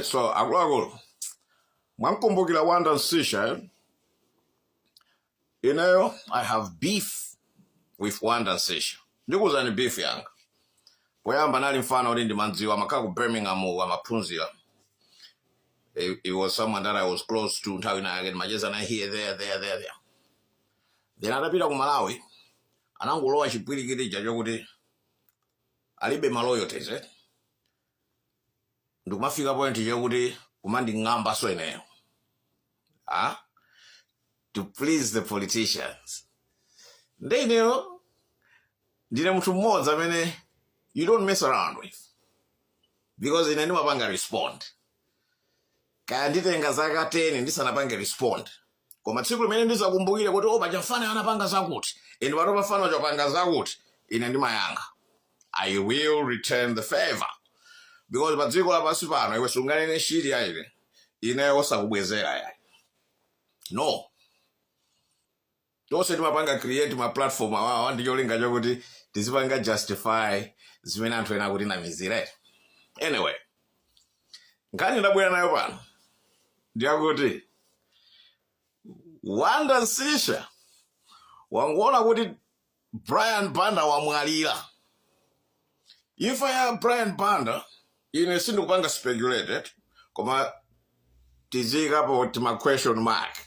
So agulagulu mwankumbukira Wanda Nsisha. You know, I have beef with Wanda Nsisha. Ndikuzani beef yanga. Poyamba nali mfana uli ndi manziwa makaku Birmingham wa maphunzira. It was someone that I was close to nthawi na again majeza na here there. Then atapita ku Malawi anangulowa chipwirikiti chachokuti alibe maloyalties ndikumafika point chakuti kumanding'amba so ineyo to please the politicians. Ndeineyo ndine munthu mmodzi amene you don't mess around with, because ine ndimapanga respond kaya nditenga zaka 10 ndisanapange respond, koma tsiku limene ndizakumbukire kuti pachafana anapanga zakuti ine patopafana chopanga zakuti ine ndimayanga, I will return the favor, because pa dziko lapansi pano iwe sunganene shiri yaile ineyo osakubwezera yayi. No, tonse timapanga create ma platform awawa ndicholinga chokuti tizipanga justify zimene anthu ena kuti namizira. Anyway, ngani ndabwera nayo pano ndiyakuti Wanda Nsisha wanguona kuti Brian Banda wamwalira. If I have Brian Banda, ine sindikupanga speculated, koma tizikapo tima question mark.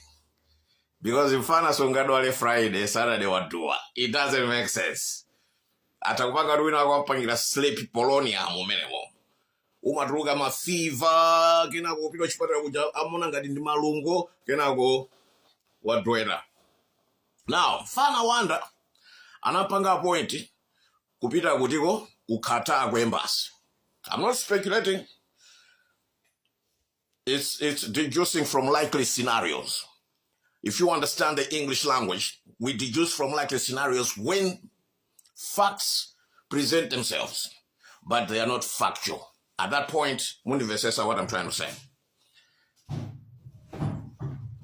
Because mfana songadwale Friday, Saturday wadua. It doesn't make sense. Atakupanga ruina wakampangira sleepy polonium umenemo. Umatruka mafiva, kenako pito chipata kuja amona ngati ndi malungo, kenako wadwera. Now, mfana Wanda anapanga point kupita kutiko ukata kwa embassy. I'm not speculating. It's deducing from likely scenarios. If you understand the English language, we deduce from likely scenarios when facts present themselves, but they are not factual. At that point, Mundive what I'm trying to say.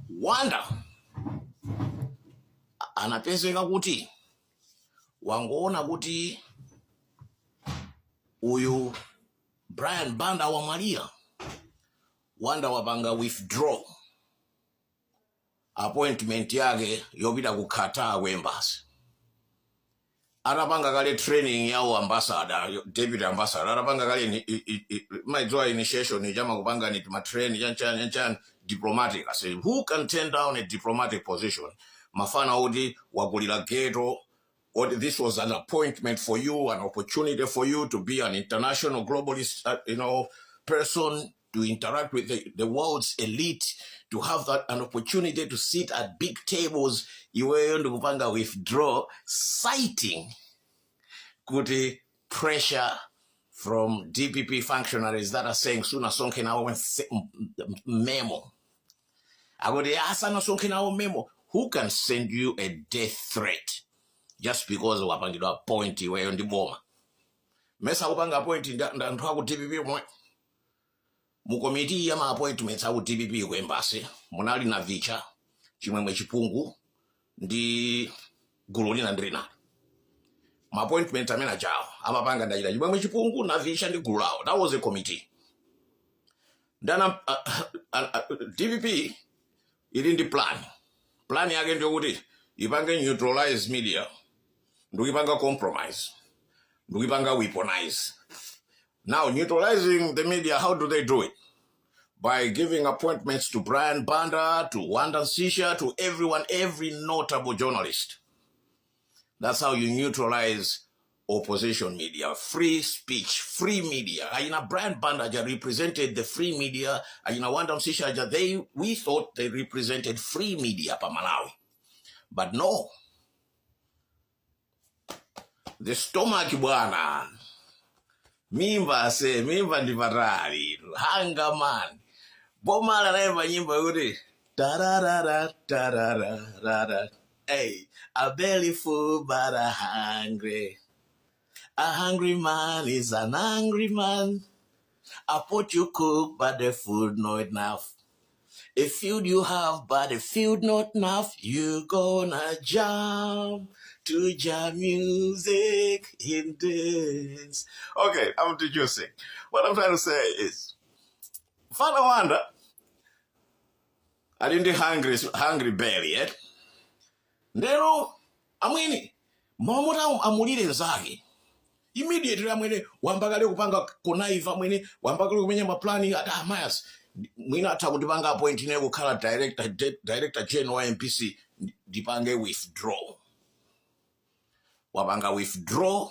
Wanda anapezeka kuti wangoona kuti uyu Brian Banda wamwalira. Wanda wapanga withdraw appointment yake yopita kukata ku embassy. Anapanga kale training yawo ambassador, deputy ambassador. Anapanga kale maidzwa initiation jama kupanga ni matrain yanchan diplomatic. I say, who can turn down a diplomatic position? Mafana odi wagulira ghetto. This was an appointment for you, an opportunity for you to be an international globalist, person, to interact with the world's elite, to have an opportunity to sit at big tables. You were on the withdraw, citing good pressure from DPP functionaries that are saying sooner sonke na memo. I go to ask sonke na memo. Who can send you a death threat just because wapangidwa point iwe on the bomb? Mesa upanga point ndantu haku DPP mwe. Mukomiti ya ma-appointments haku DPP ku embassy. Munali na vicha, chimwemwe chipungu, ndi guloli na ndrina. Ma-appointment amena jao. Amapanga ndajira chimwemwe chipungu na vicha ndi gulao. That was a committee. Then DPP ili ndi plan. Plan yake ndio kuti ipange neutralize media, ndukipanga compromise, ndukipanga weaponize. Now, neutralizing the media, how do they do it? By giving appointments to Brian Banda, to Wanda Nsisha, to everyone, every notable journalist. That's how you neutralize opposition media, free speech, free media. Ayina Brian Banda represented the free media. Ayina Wanda Nsisha, we thought they represented free media pa Malawi. But no. The stomach bwana. Mimba ndi vatali. Hanga man. Bomala naimba nyimbo yuti. Tararara, tararara. Hey, a belly full but a hungry. A hungry man is an angry man. A pot you cook but the food not enough. A field you have but the field not enough. You gonna jump to jam music in dance. Okay, I'm deducing. What I'm trying to say is, Father Wanda, I didn't hungry belly yet. Ndero, amwini, mamuta amulire nzake. Immediately amwene, wambagale kupanga konaiva amwene, wambagale kumenya maplani ata mayas. Mwina atakutipanga appoint ine kukhala director general MPC, dipange withdraw. Wabanga withdraw,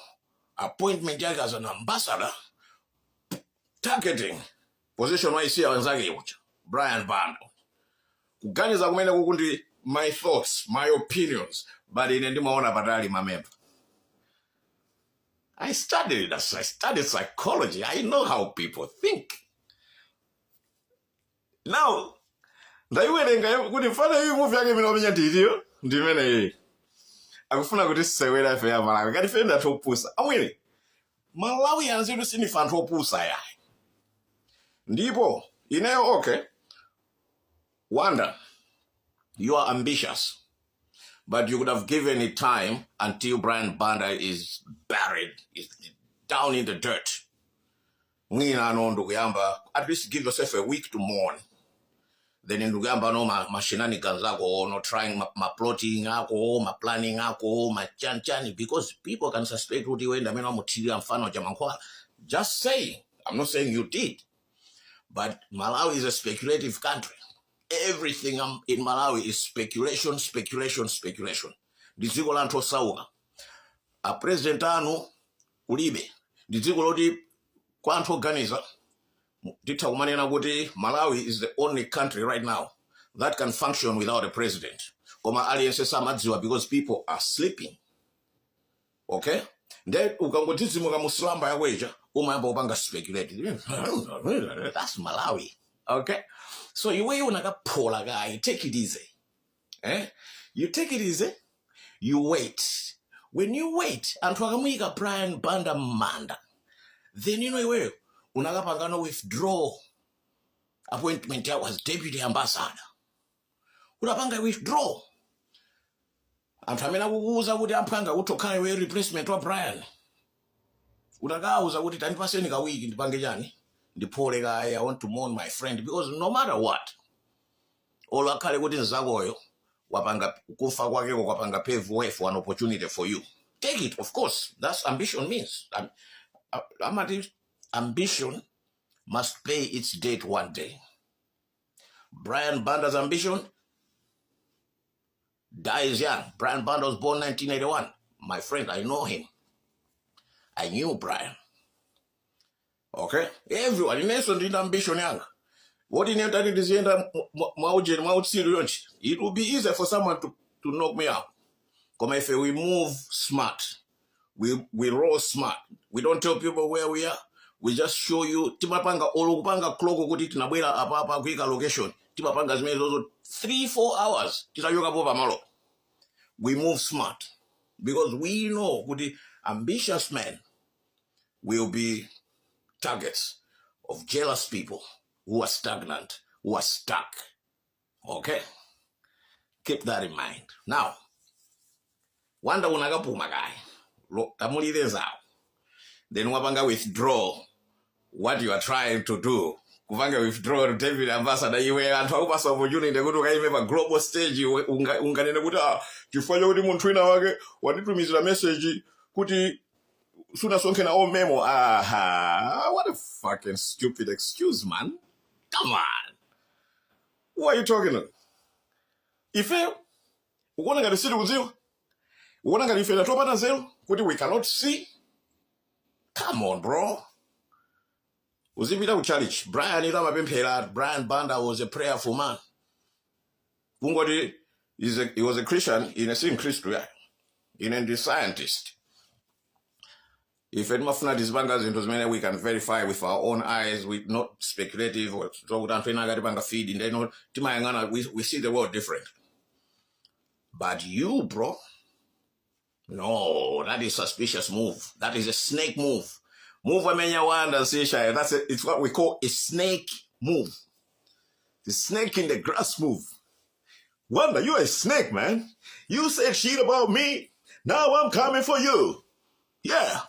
appointment yake as an ambassador, targeting, position wa isi ya wenzake yucha, Brian Bando. Kuganiza kumene kukundi my thoughts, my opinions, but inendi maona patali mamemba. I studied psychology. I know how people think. Now, ndaiwerenga kuti mfana iyi movie yake minomenya ndiyo, ndimene iyi. Akufuna kuti sewera ife ya Malawi. Kati fe ndatopusa. Amwene, Malawi yanzidu sinifa ntopusa ya. Ndipo, ineyo okay. Wanda, you are ambitious. But you could have given it time until Brian Banda is buried, is down in the dirt. Mwina no ndukuyamba, at least give yourself a week to mourn. Then in ndukuyamba no ma shenanigans ako, no trying ma plotting ako, ma planning ako, ma chan, because people can suspect what you end up in a material mfano jamankwala. Just saying, I'm not saying you did. But Malawi is a speculative country. Everything in Malawi is speculation. Diziko la anthu osauka. A president anu ulibe. Diziko loti kwa anthu oganiza. Dita kumanena kuti Malawi is the only country right now that can function without a president. Koma aliyense samadziwa because people are sleeping. Okay? Then ukangotizimuka muslamba ya weja, umayamba upanga speculate. That's Malawi. Okay? So you way unakapola guy, take it easy. You take it easy, you wait. When you wait, anthu akamuyika Brian Banda manda, then you know where unakapanga withdraw appointment ya was deputy ambassador. Unapanga withdraw. Anthu amene kukuza kuti ampanga utokhala we replacement wa Brian. Unakauza kuti tandipaseni ka wiki ndipange chani? Ndipole guy, I want to mourn my friend because no matter what, olakale kuti nzakoyo wapanga kufa kwake kwapanga pave way for an opportunity for you. Take it, of course. That's ambition means. Ambition must pay its date one day. Brian Banda's ambition dies young. Brian Banda was born 1981. My friend, I know him. I knew Brian. Okay? Everyone, in essence, did ambition young. What in entering this end, it will be easier for someone to knock me out. Come if we move smart, we roll smart. We don't tell people where we are. We just show you. Timapanga olupanga kloko kuti tinabwera apa kuika location. Timapanga zimene zozo 3-4 hours. Titayoka popa malo. We move smart because we know kuti ambitious men will be targets of jealous people who are stagnant, who are stuck. Okay? Keep that in mind. Now, Wanda unakapuma guy. Atamwalira zao. Then wapanga withdraw what you are trying to do. Kupanga withdraw to David ambassador iwe anthu akupasa opportunity kuti ukaime global stage unganene kuti chifukwa kuti munthu wina wake watitumizira message kuti suna sonke na memo. Aha, what a fucking stupid excuse, man. Come on. What are you talking about? Ife, ukona ngati siri kuziwa? Ukona ngati ife natopata zero? Kuti we cannot see? Come on, bro. Uzipita kuchallenge. Brian ila mapemphera. Brian Banda was a prayerful man. Kungoti, he was a Christian, in a same Christian, in a scientist. If it mafuna disbangas into many we can verify with our own eyes, with not speculative or feed in we see the world different. But you, bro, no, that is a suspicious move. That is a snake move. Move amenya wanda sisha. It's what we call a snake move. The snake in the grass move. Wanda, you're a snake, man. You said shit about me. Now I'm coming for you. Yeah.